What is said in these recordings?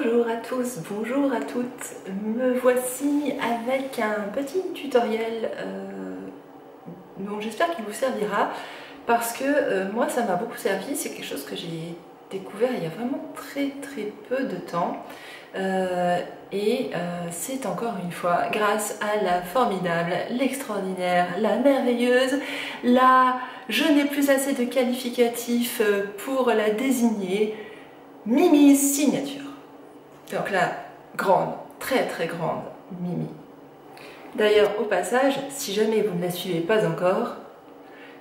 Bonjour à tous, bonjour à toutes, me voici avec un petit tutoriel dont j'espère qu'il vous servira parce que moi ça m'a beaucoup servi, c'est quelque chose que j'ai découvert il y a vraiment très peu de temps c'est encore une fois grâce à la formidable, l'extraordinaire, la merveilleuse, la je n'ai plus assez de qualificatifs pour la désigner, Mimi's Signature. Donc la grande, très grande Mimi. D'ailleurs, au passage, si jamais vous ne la suivez pas encore,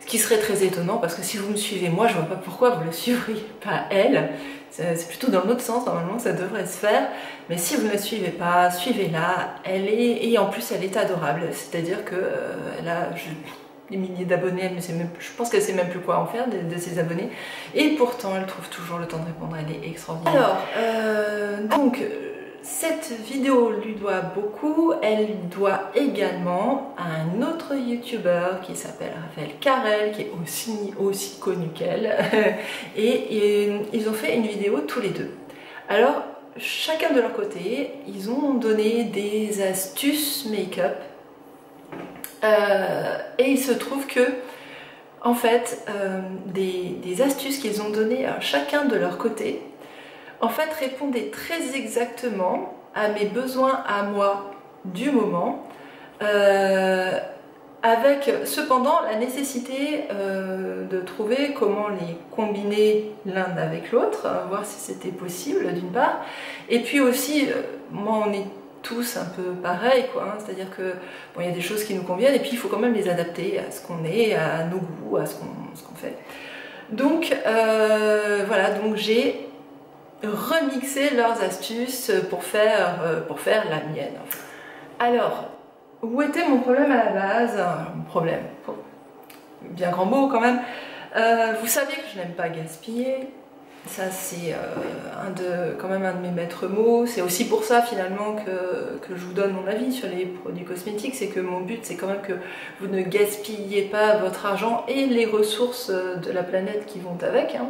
ce qui serait très étonnant, parce que si vous me suivez moi, je vois pas pourquoi vous ne la suivriez pas elle. C'est plutôt dans l'autre sens, normalement, que ça devrait se faire. Mais si vous ne la suivez pas, suivez-la. Et en plus, elle est adorable. C'est-à-dire que elle a des milliers d'abonnés, je pense qu'elle sait même plus quoi en faire de ses abonnés. Et pourtant, elle trouve toujours le temps de répondre. Elle est extraordinaire. Alors, cette vidéo lui doit beaucoup, elle doit également à un autre youtubeur qui s'appelle Raphaël Carrel, qui est aussi connu qu'elle, et ils ont fait une vidéo tous les deux. Alors, chacun de leur côté, ils ont donné des astuces make-up, et il se trouve que, en fait, des astuces qu'ils ont données à chacun de leur côté, en fait, répondait très exactement à mes besoins à moi du moment, avec cependant la nécessité de trouver comment les combiner l'un avec l'autre, voir si c'était possible d'une part, et puis aussi, moi on est tous un peu pareil, quoi, hein, c'est-à-dire que bon, il y a des choses qui nous conviennent, et puis il faut quand même les adapter à ce qu'on est, à nos goûts, à ce qu'on fait. Donc voilà, donc j'ai remixer leurs astuces pour faire la mienne. Alors, où était mon problème à la base? Mon problème, bien grand mot quand même. Vous savez que je n'aime pas gaspiller. Ça c'est quand même un de mes maîtres mots. C'est aussi pour ça finalement que je vous donne mon avis sur les produits cosmétiques. C'est que mon but c'est quand même que vous ne gaspillez pas votre argent et les ressources de la planète qui vont avec. Hein.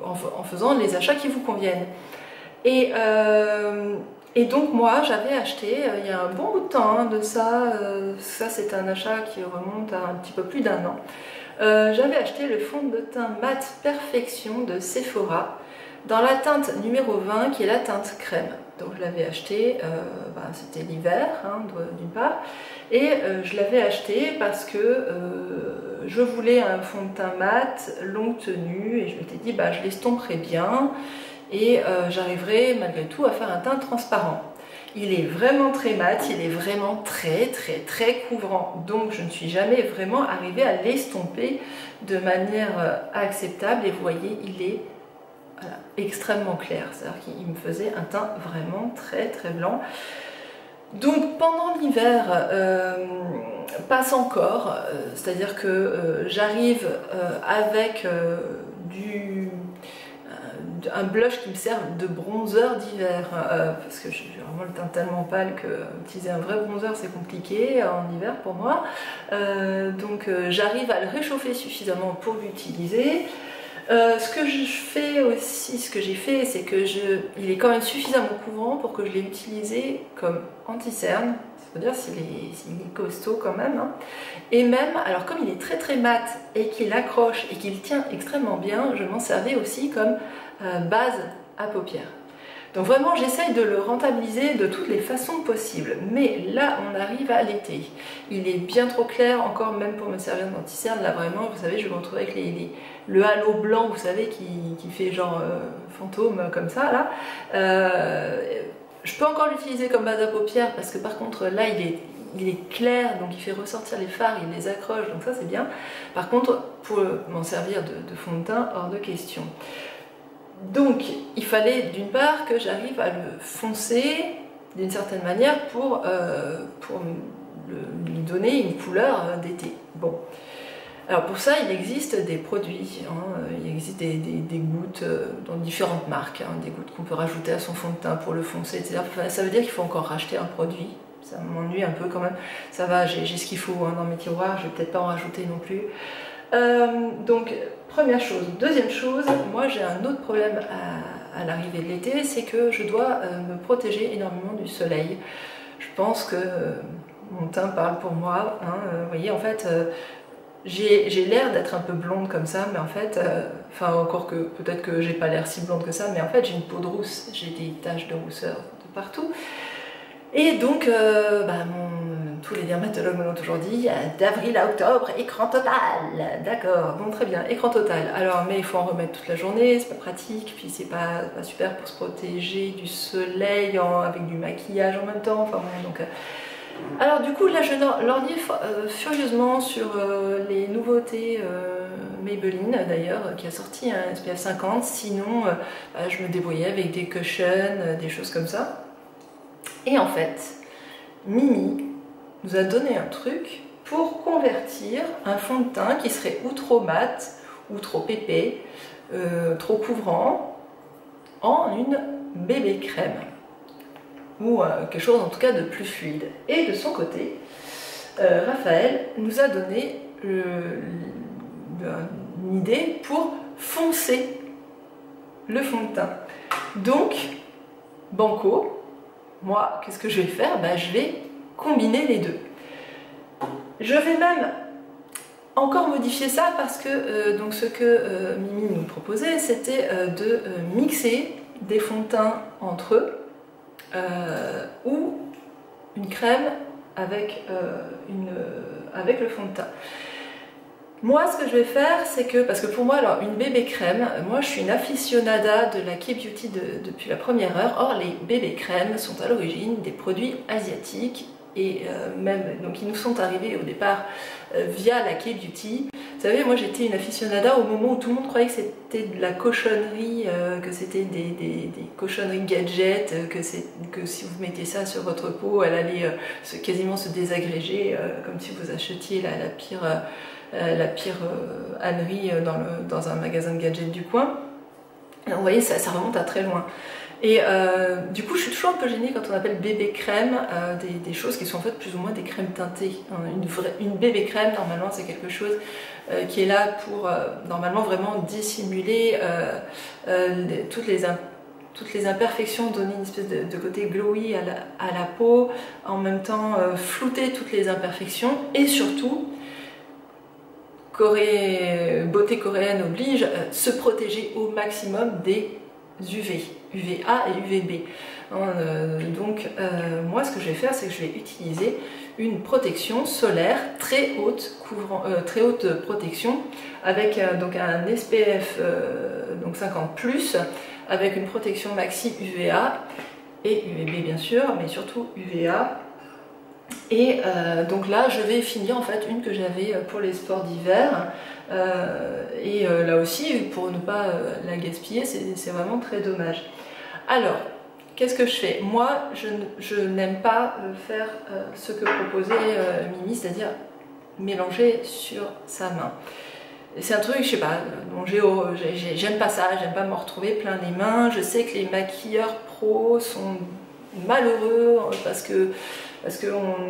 En faisant les achats qui vous conviennent. Et donc moi j'avais acheté, il y a un bon bout de temps hein, de ça, ça c'est un achat qui remonte à un petit peu plus d'1 an. J'avais acheté le fond de teint mat Perfection de Sephora dans la teinte numéro 20 qui est la teinte crème. Donc je l'avais acheté, c'était l'hiver hein, d'une part, et je l'avais acheté parce que je voulais un fond de teint mat, longue tenue, et je m'étais dit je l'estomperai bien et j'arriverai malgré tout à faire un teint transparent. Il est vraiment très mat, il est vraiment très couvrant, donc je ne suis jamais vraiment arrivée à l'estomper de manière acceptable, et vous voyez il est extrêmement clair, c'est-à-dire qu'il me faisait un teint vraiment très blanc. Donc pendant l'hiver, passe encore, c'est-à-dire que j'arrive avec un blush qui me sert de bronzer d'hiver, parce que j'ai vraiment le teint tellement pâle que utiliser un vrai bronzer c'est compliqué en hiver pour moi. Donc j'arrive à le réchauffer suffisamment pour l'utiliser. Ce que je fais aussi, ce que j'ai fait, c'est que il est quand même suffisamment couvrant pour que je l'ai utilisé comme anti-cerne, c'est-à-dire s'il est costaud quand même. Hein. Et même, alors comme il est très mat et qu'il accroche et qu'il tient extrêmement bien, je m'en servais aussi comme base à paupières. Donc vraiment j'essaye de le rentabiliser de toutes les façons possibles, mais là on arrive à l'été, il est bien trop clair encore même pour me servir d'anti-cerne. Là vraiment vous savez je me retrouve avec le halo blanc vous savez qui fait genre fantôme comme ça là. Je peux encore l'utiliser comme base à paupières parce que par contre là il est clair, donc il fait ressortir les fards, il les accroche, donc ça c'est bien. Par contre pour m'en servir de fond de teint, hors de question. Donc il fallait d'une part que j'arrive à le foncer d'une certaine manière pour lui donner une couleur d'été. Bon, alors pour ça il existe des produits, hein, il existe des gouttes dans différentes marques, hein, des gouttes qu'on peut rajouter à son fond de teint pour le foncer, etc. Enfin, ça veut dire qu'il faut encore racheter un produit, ça m'ennuie un peu quand même, ça va, j'ai ce qu'il faut hein, dans mes tiroirs, je vais peut-être pas en rajouter non plus. Donc première chose. Deuxième chose, moi j'ai un autre problème à l'arrivée de l'été, c'est que je dois me protéger énormément du soleil. Je pense que mon teint parle pour moi, hein, vous voyez, en fait, j'ai l'air d'être un peu blonde comme ça, mais en fait, enfin encore que peut-être que j'ai pas l'air si blonde que ça, mais en fait j'ai une peau de rousse, j'ai des taches de rousseur de partout. Et donc, tous les dermatologues me l'ont toujours dit, d'avril à octobre, écran total. D'accord, bon très bien, écran total. Alors, mais il faut en remettre toute la journée, c'est pas pratique, puis c'est pas super pour se protéger du soleil avec du maquillage en même temps. Enfin bon, donc. Alors du coup, là je lorgnais furieusement sur les nouveautés Maybelline d'ailleurs, qui a sorti un SPF 50. Sinon, je me débrouillais avec des cushions, des choses comme ça. Et en fait, Mimi nous a donné un truc pour convertir un fond de teint qui serait ou trop mat, ou trop épais, trop couvrant, en une bébé crème. Ou quelque chose en tout cas de plus fluide. Et de son côté, Raphaël nous a donné une idée pour foncer le fond de teint. Donc, banco, moi, qu'est-ce que je vais faire? Je vais combiner les deux. Je vais même encore modifier ça parce que donc ce que Mimi nous proposait, c'était de mixer des fonds de teint entre eux ou une crème avec, avec le fond de teint. Moi, ce que je vais faire, c'est que, parce que pour moi, alors une bébé crème, moi je suis une aficionada de la K-Beauty depuis la première heure. Or, les bébés crèmes sont à l'origine des produits asiatiques et même, donc ils nous sont arrivés au départ via la K-Beauty. Vous savez, moi j'étais une aficionada au moment où tout le monde croyait que c'était de la cochonnerie, que c'était des cochonneries gadgets, que si vous mettez ça sur votre peau, elle allait quasiment se désagréger, comme si vous achetiez la pire ânerie dans un magasin de gadgets du coin. Vous voyez, ça remonte à très loin. Et du coup, je suis toujours un peu gênée quand on appelle bébé crème des choses qui sont en fait plus ou moins des crèmes teintées. Une bébé crème, normalement, c'est quelque chose qui est là pour normalement vraiment dissimuler toutes les imperfections, donner une espèce de côté glowy à la peau, en même temps flouter toutes les imperfections et surtout, beauté coréenne oblige, se protéger au maximum des UV, UVA et UVB. Donc moi ce que je vais faire, c'est que je vais utiliser une protection solaire très haute, très haute protection, avec donc un SPF donc 50+, avec une protection maxi UVA et UVB bien sûr, mais surtout UVA. Et donc là je vais finir en fait une que j'avais pour les sports d'hiver et là aussi pour ne pas la gaspiller, c'est vraiment très dommage. Alors qu'est-ce que je fais? Moi je n'aime pas faire ce que proposait Mimi, c'est-à-dire mélanger sur sa main. C'est un truc, je sais pas, j'aime pas ça, j'aime pas me retrouver plein les mains. Je sais que les maquilleurs pros sont malheureux parce que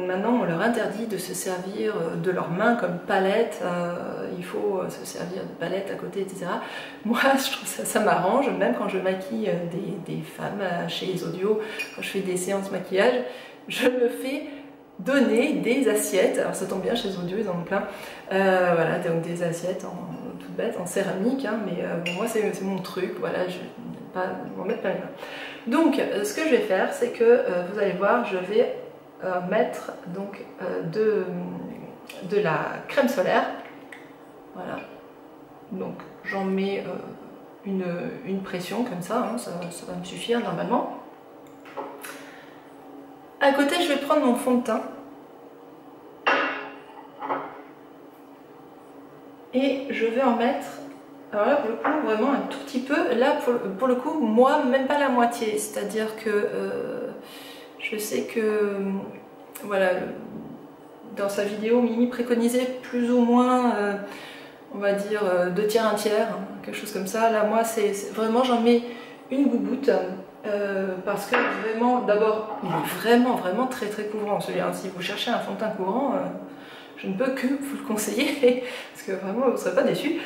maintenant on leur interdit de se servir de leurs mains comme palette, il faut se servir de palette à côté, etc. Moi je trouve ça m'arrange, même quand je maquille des femmes chez les audios, quand je fais des séances maquillage, je me fais donner des assiettes, alors ça tombe bien chez les audios, ils en ont plein, voilà, donc des assiettes toutes bêtes, en céramique, hein, mais bon, moi c'est mon truc, voilà, je ne vais pas m'en mettre plein les mains. Donc ce que je vais faire, c'est que vous allez voir, je vais mettre donc de la crème solaire, voilà, donc j'en mets une pression comme ça, hein, ça va me suffire normalement. À côté je vais prendre mon fond de teint et je vais en mettre, alors là pour le coup vraiment un tout petit peu, là pour le coup moi même pas la moitié, c'est à dire que je sais que, voilà, dans sa vidéo, Mimi préconisait plus ou moins, on va dire, 2 tiers, 1 tiers, hein, quelque chose comme ça. Là, moi, c'est vraiment, j'en mets une gougoute, parce que vraiment, d'abord, il est vraiment très couvrant, celui-là. Si vous cherchez un fond de teint couvrant, je ne peux que vous le conseiller, parce que vraiment vous ne serez pas déçus.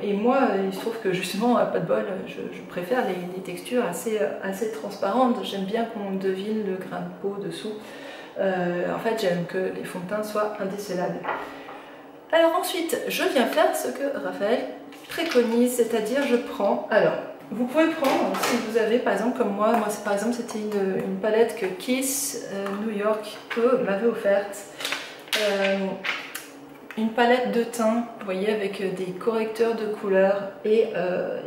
Et moi, il se trouve que justement, à pas de bol, je préfère les textures assez transparentes. J'aime bien qu'on devine le grain de peau dessous. En fait, j'aime que les fonds de teint soient indécelables. Alors ensuite, je viens faire ce que Raphaël préconise, c'est-à-dire je prends... Alors, vous pouvez prendre, si vous avez, par exemple, comme moi par exemple, c'était une palette que Kiss New York m'avait offerte. Une palette de teint, vous voyez, avec des correcteurs de couleurs et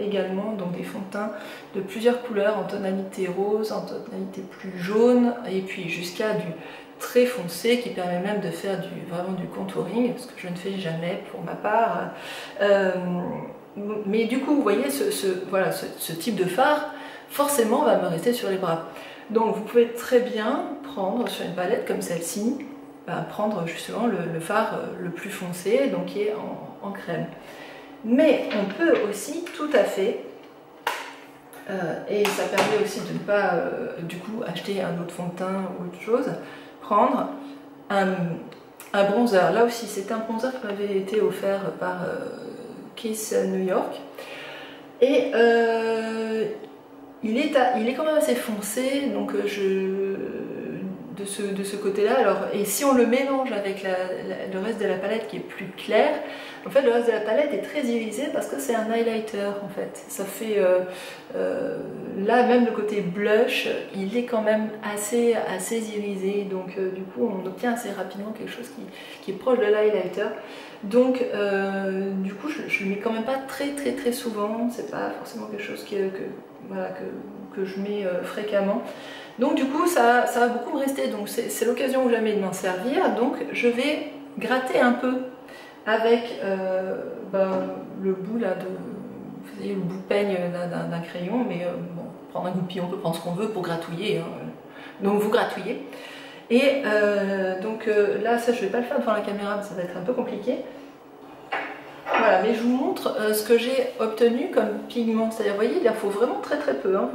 également donc des fonds de teint de plusieurs couleurs en tonalité rose, en tonalité plus jaune, et puis jusqu'à du très foncé qui permet même de faire vraiment du contouring, ce que je ne fais jamais pour ma part. Mais du coup, vous voyez, ce type de fard, forcément, va me rester sur les bras. Donc, vous pouvez très bien prendre sur une palette comme celle-ci, prendre justement le fard le plus foncé, donc qui est en crème. Mais on peut aussi tout à fait, et ça permet aussi de ne pas, du coup, acheter un autre fond de teint ou autre chose, prendre un bronzer. Là aussi, c'est un bronzer qui m'avait été offert par Kiss New York. Et il est quand même assez foncé, donc de ce côté-là. Alors, et si on le mélange avec le reste de la palette qui est plus clair, en fait, le reste de la palette est très irisé parce que c'est un highlighter, en fait. Ça fait... là, même le côté blush, il est quand même assez irisé. Donc, du coup, on obtient assez rapidement quelque chose qui est proche de l'highlighter. Donc, du coup, je le mets quand même pas très souvent. C'est pas forcément quelque chose que je mets fréquemment. Donc du coup ça va beaucoup me rester, donc c'est l'occasion ou jamais de m'en servir. Donc je vais gratter un peu avec le bout là vous voyez, le bout peigne d'un crayon, mais bon, prendre un goupille, on peut prendre ce qu'on veut pour gratouiller, hein. Donc vous gratouillez. Et là ça je vais pas le faire devant la caméra, ça va être un peu compliqué. Voilà, mais je vous montre ce que j'ai obtenu comme pigment, c'est-à-dire vous voyez il en faut vraiment très peu, hein.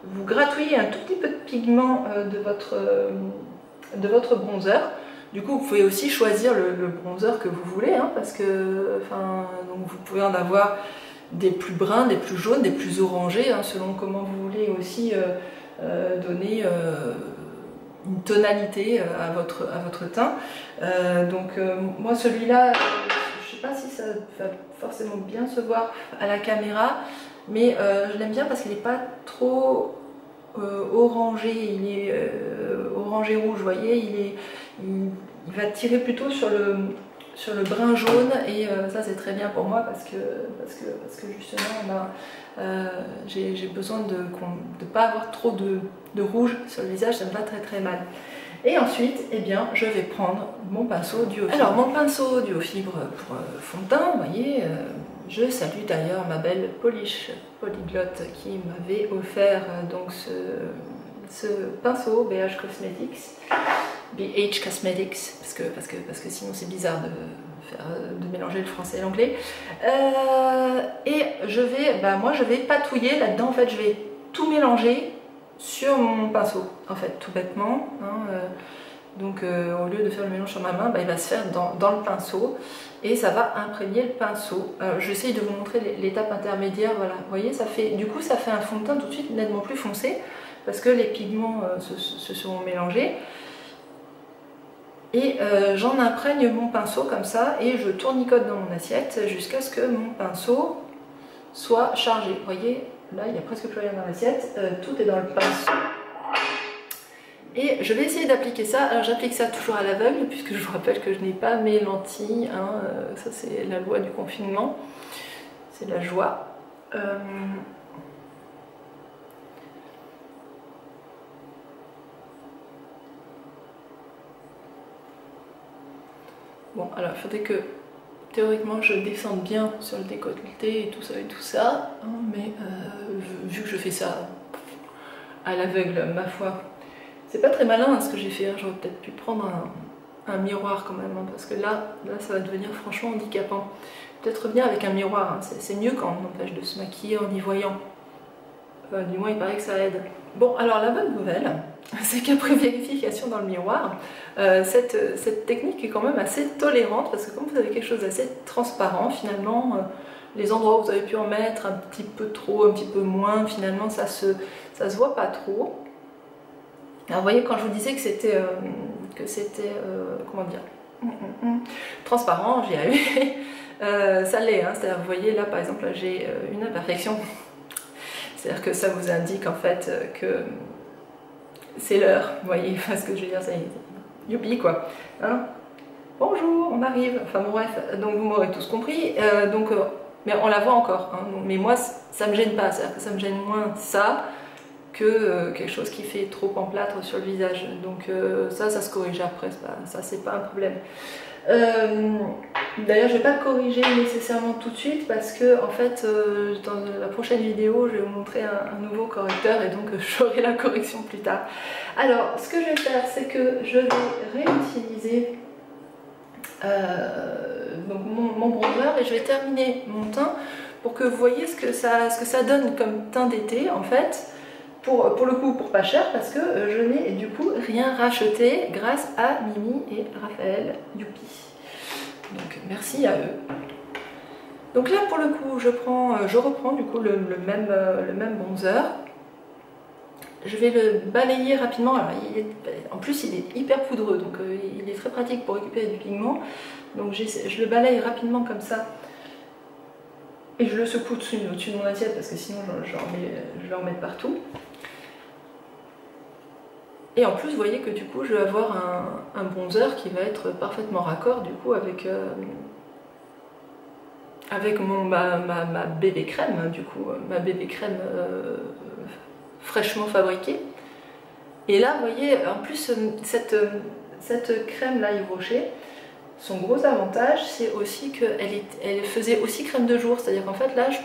Vous gratouillez un tout petit peu de pigment de votre bronzer. Du coup, vous pouvez aussi choisir le bronzer que vous voulez, hein, parce que donc vous pouvez en avoir des plus bruns, des plus jaunes, des plus orangés, hein, selon comment vous voulez aussi donner une tonalité à votre teint. Moi, celui-là, je ne sais pas si ça va forcément bien se voir à la caméra, mais je l'aime bien parce qu'il n'est pas trop orangé, il est orangé rouge, vous voyez, il va tirer plutôt sur le brun jaune, et ça c'est très bien pour moi parce que justement j'ai besoin de ne pas avoir trop de rouge sur le visage, ça me va très mal. Et ensuite, eh bien, je vais prendre mon pinceau duo fibre. Alors mon pinceau duo fibre pour fond de teint, vous voyez, je salue d'ailleurs ma belle Polish Polyglotte qui m'avait offert donc ce pinceau BH Cosmetics, parce que sinon c'est bizarre de mélanger le français et l'anglais. Et je vais patouiller là-dedans, en fait je vais tout mélanger sur mon pinceau, en fait, tout bêtement, hein, au lieu de faire le mélange sur ma main, il va se faire dans le pinceau et ça va imprégner le pinceau. J'essaye de vous montrer l'étape intermédiaire, voilà, vous voyez, du coup ça fait un fond de teint tout de suite nettement plus foncé parce que les pigments se seront mélangés. Et j'en imprègne mon pinceau comme ça et je tournicote dans mon assiette jusqu'à ce que mon pinceau soit chargé. Vous voyez, là il n'y a presque plus rien dans l'assiette, tout est dans le pinceau. Et je vais essayer d'appliquer ça. Alors j'applique ça toujours à l'aveugle puisque je vous rappelle que je n'ai pas mes lentilles, hein. Ça c'est la loi du confinement, c'est la joie. Bon, alors il faudrait que théoriquement je descende bien sur le décolleté et tout ça, hein, mais vu que je fais ça à l'aveugle, ma foi, c'est pas très malin, hein, ce que j'ai fait, hein. J'aurais peut-être pu prendre un miroir quand même, hein, parce que là ça va devenir franchement handicapant. Peut-être revenir avec un miroir, hein. C'est mieux quand on empêche de se maquiller en y voyant. Du moins il paraît que ça aide. Bon, alors la bonne nouvelle, c'est qu'après vérification dans le miroir, cette technique est quand même assez tolérante, parce que comme vous avez quelque chose d'assez transparent, finalement, les endroits où vous avez pu en mettre un petit peu trop, un petit peu moins, finalement ça se voit pas trop. Alors vous voyez, quand je vous disais que c'était comment dire, transparent, j'y arrive. Ça l'est, hein. C'est-à-dire, vous voyez là par exemple, j'ai une imperfection. C'est-à-dire que ça vous indique en fait que c'est l'heure, vous voyez ce que je veux dire, ça y est, youpi quoi. Hein, bonjour, on arrive, enfin bon bref, donc vous m'aurez tous compris, mais on la voit encore, hein, mais moi ça me gêne pas, c'est-à-dire que ça me gêne moins ça que quelque chose qui fait trop en plâtre sur le visage, donc ça se corrige après, ça c'est pas un problème. D'ailleurs, je ne vais pas corriger nécessairement tout de suite parce que, en fait, dans la prochaine vidéo, je vais vous montrer un nouveau correcteur et donc j'aurai la correction plus tard. Alors, ce que je vais faire, c'est que je vais réutiliser donc mon bronzer et je vais terminer mon teint pour que vous voyez ce que ça donne comme teint d'été, en fait. Pour le coup, pour pas cher, parce que je n'ai du coup rien racheté grâce à Mimi et Raphaël, youpi. Donc merci à eux. Donc là pour le coup, je reprends du coup le même bronzer. Je vais le balayer rapidement. Alors, en plus il est hyper poudreux, donc il est très pratique pour récupérer du pigment. Donc je le balaye rapidement comme ça. Et je le secoue au-dessus de mon assiette parce que sinon je vais en mettre partout. Et en plus, vous voyez que du coup, je vais avoir un bronzer qui va être parfaitement raccord du coup avec ma bébé crème, du coup, ma bébé crème fraîchement fabriquée. Et là, vous voyez, en plus, cette crème là, Yves Rocher, son gros avantage, c'est aussi qu'elle faisait aussi crème de jour, c'est-à-dire qu'en fait là, je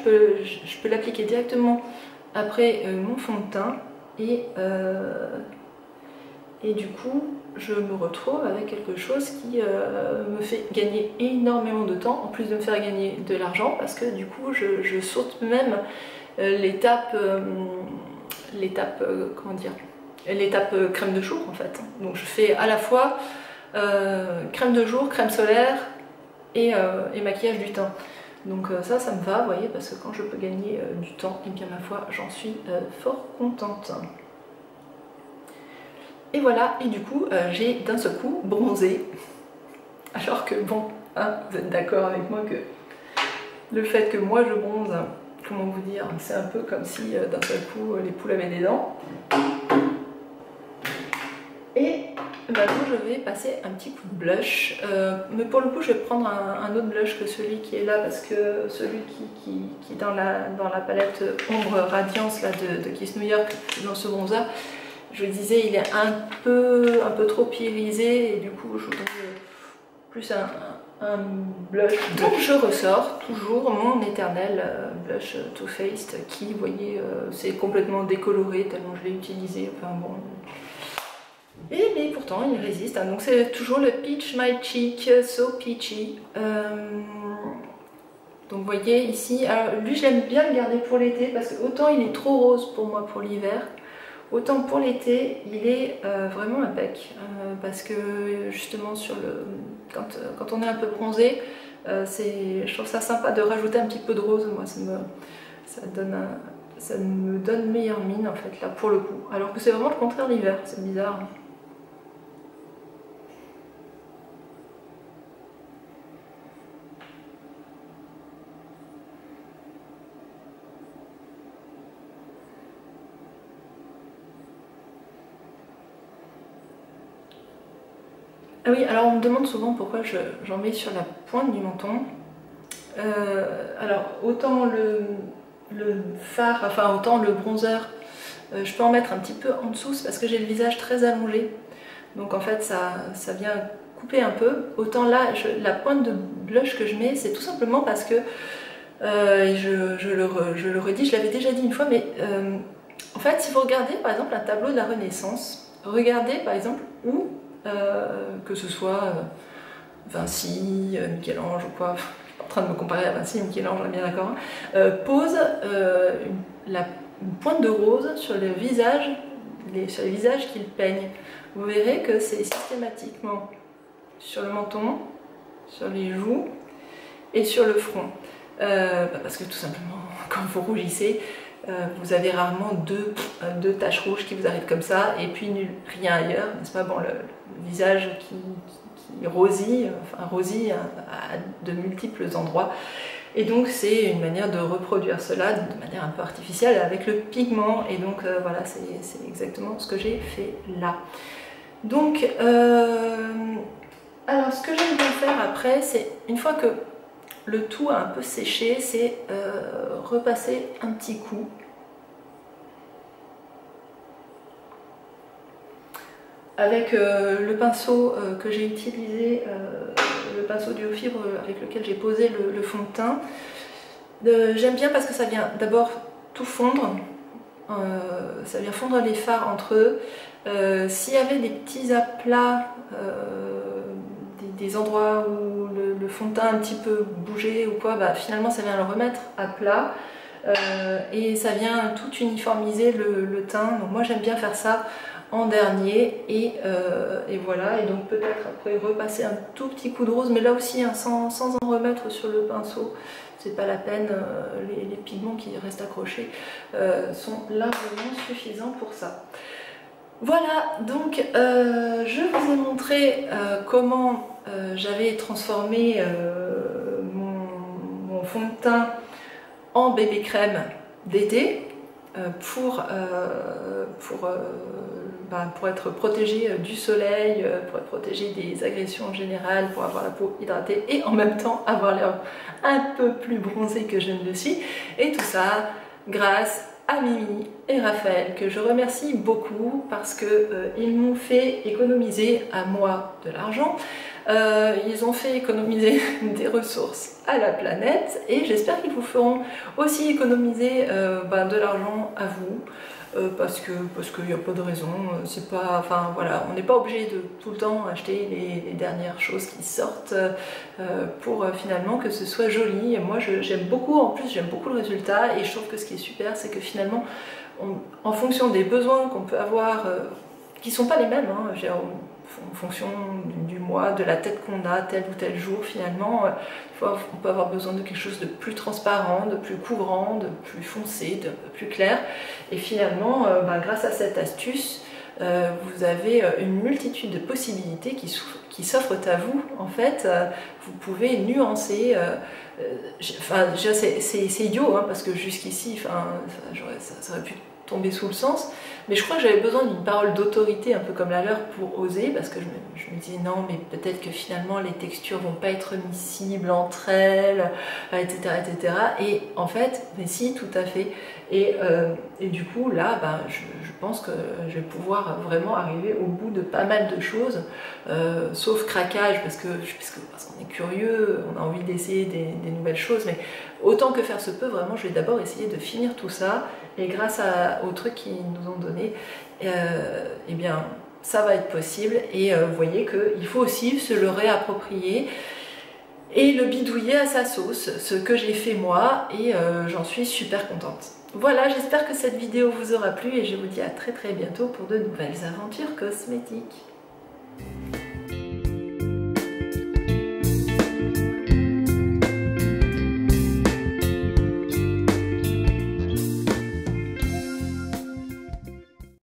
peux l'appliquer directement après mon fond de teint et du coup, je me retrouve avec quelque chose qui me fait gagner énormément de temps, en plus de me faire gagner de l'argent, parce que du coup, je saute même l'étape crème de jour en fait. Donc je fais à la fois crème de jour, crème solaire et maquillage du teint. Donc ça me va, vous voyez, parce que quand je peux gagner du temps, et bien ma foi, j'en suis fort contente. Et voilà, et du coup, j'ai d'un seul coup bronzé. Alors que bon, hein, vous êtes d'accord avec moi que le fait que moi je bronze, comment vous dire, c'est un peu comme si d'un seul coup les poules avaient des dents. Et maintenant je vais passer un petit coup de blush, mais pour le coup je vais prendre un autre blush que celui qui est là, parce que celui qui est dans la palette ombre radiance là, de Kiss New York, dans ce bronzer, je vous disais, il est un peu trop irisé et du coup je voudrais plus un blush. Donc je ressors toujours mon éternel blush Too Faced qui, vous voyez, c'est complètement décoloré tellement je l'ai utilisé, enfin bon. Mais pourtant il résiste, hein. Donc c'est toujours le Peach My Cheek So Peachy. Donc vous voyez ici, alors lui j'aime bien le garder pour l'été parce que autant il est trop rose pour moi pour l'hiver, autant pour l'été, il est vraiment impec, parce que justement quand on est un peu bronzé, je trouve ça sympa de rajouter un petit peu de rose. Moi ça me donne meilleure mine en fait là pour le coup, alors que c'est vraiment le contraire l'hiver, c'est bizarre. Ah oui, alors on me demande souvent pourquoi j'en mets sur la pointe du menton. Alors autant le fard, enfin autant le bronzer, je peux en mettre un petit peu en dessous, c'est parce que j'ai le visage très allongé. Donc en fait ça vient couper un peu. Autant là, la pointe de blush que je mets, c'est tout simplement parce que, je le redis, je l'avais déjà dit une fois, mais en fait si vous regardez par exemple un tableau de la Renaissance, regardez par exemple où que ce soit Vinci, Michel-Ange ou quoi, je suis pas en train de me comparer à Vinci et Michel-Ange, on est bien d'accord, pose une pointe de rose sur le visage, sur les visages qu'il peigne. Vous verrez que c'est systématiquement sur le menton, sur les joues et sur le front. Parce que tout simplement, quand vous rougissez, vous avez rarement deux taches rouges qui vous arrivent comme ça, et puis rien ailleurs, n'est-ce pas? Bon, le visage qui rosille, enfin rosille à de multiples endroits. Et donc c'est une manière de reproduire cela de manière un peu artificielle avec le pigment, et donc voilà, c'est exactement ce que j'ai fait là. Donc, alors ce que j'aime bien faire après, c'est une fois que le tout a un peu séché, c'est repasser un petit coup. Avec le pinceau que j'ai utilisé, le pinceau duo fibre avec lequel j'ai posé le fond de teint. J'aime bien parce que ça vient d'abord tout fondre, ça vient fondre les fards entre eux. S'il y avait des petits aplats, des endroits où le fond de teint un petit peu bougé ou quoi, bah, finalement ça vient le remettre à plat. Et ça vient tout uniformiser le teint. Donc moi j'aime bien faire ça en dernier, et voilà. Et donc peut-être après repasser un tout petit coup de rose, mais là aussi hein, sans en remettre sur le pinceau, c'est pas la peine. Les pigments qui restent accrochés sont largement suffisants pour ça. Voilà, donc je vous ai montré comment j'avais transformé mon fond de teint en bébé crème d'été pour être protégé du soleil, pour être protégé des agressions générales, pour avoir la peau hydratée et en même temps avoir l'air un peu plus bronzée que je ne le suis. Et tout ça grâce à Mimi et Raphaël, que je remercie beaucoup parce qu'ils m'ont fait économiser à moi de l'argent. Ils ont fait économiser des ressources à la planète, et j'espère qu'ils vous feront aussi économiser de l'argent à vous, parce qu'il n'y a pas de raison. C'est pas, enfin voilà, on n'est pas obligé de tout le temps acheter les dernières choses qui sortent pour finalement que ce soit joli. Et moi j'aime beaucoup, en plus j'aime beaucoup le résultat, et je trouve que ce qui est super, c'est que finalement en fonction des besoins qu'on peut avoir, qui sont pas les mêmes, hein, en fonction du mois, de la tête qu'on a tel ou tel jour, finalement, on peut avoir besoin de quelque chose de plus transparent, de plus couvrant, de plus foncé, de plus clair. Et finalement, grâce à cette astuce, vous avez une multitude de possibilités qui s'offrent à vous. En fait, vous pouvez nuancer. C'est idiot, hein, parce que jusqu'ici, ça aurait pu tomber sous le sens, mais je crois que j'avais besoin d'une parole d'autorité un peu comme la leur pour oser, parce que je me disais non, mais peut-être que finalement les textures vont pas être miscibles entre elles, etc., etc. Et en fait, mais si, tout à fait. Et du coup là, je pense que je vais pouvoir vraiment arriver au bout de pas mal de choses, sauf craquage, parce qu'on est curieux, on a envie d'essayer des nouvelles choses, mais autant que faire se peut, vraiment je vais d'abord essayer de finir tout ça, et grâce aux trucs qu'ils nous ont donné, eh bien ça va être possible. Et vous voyez qu'il faut aussi se le réapproprier et le bidouiller à sa sauce, ce que j'ai fait moi, et j'en suis super contente. Voilà, j'espère que cette vidéo vous aura plu, et je vous dis à très bientôt pour de nouvelles aventures cosmétiques.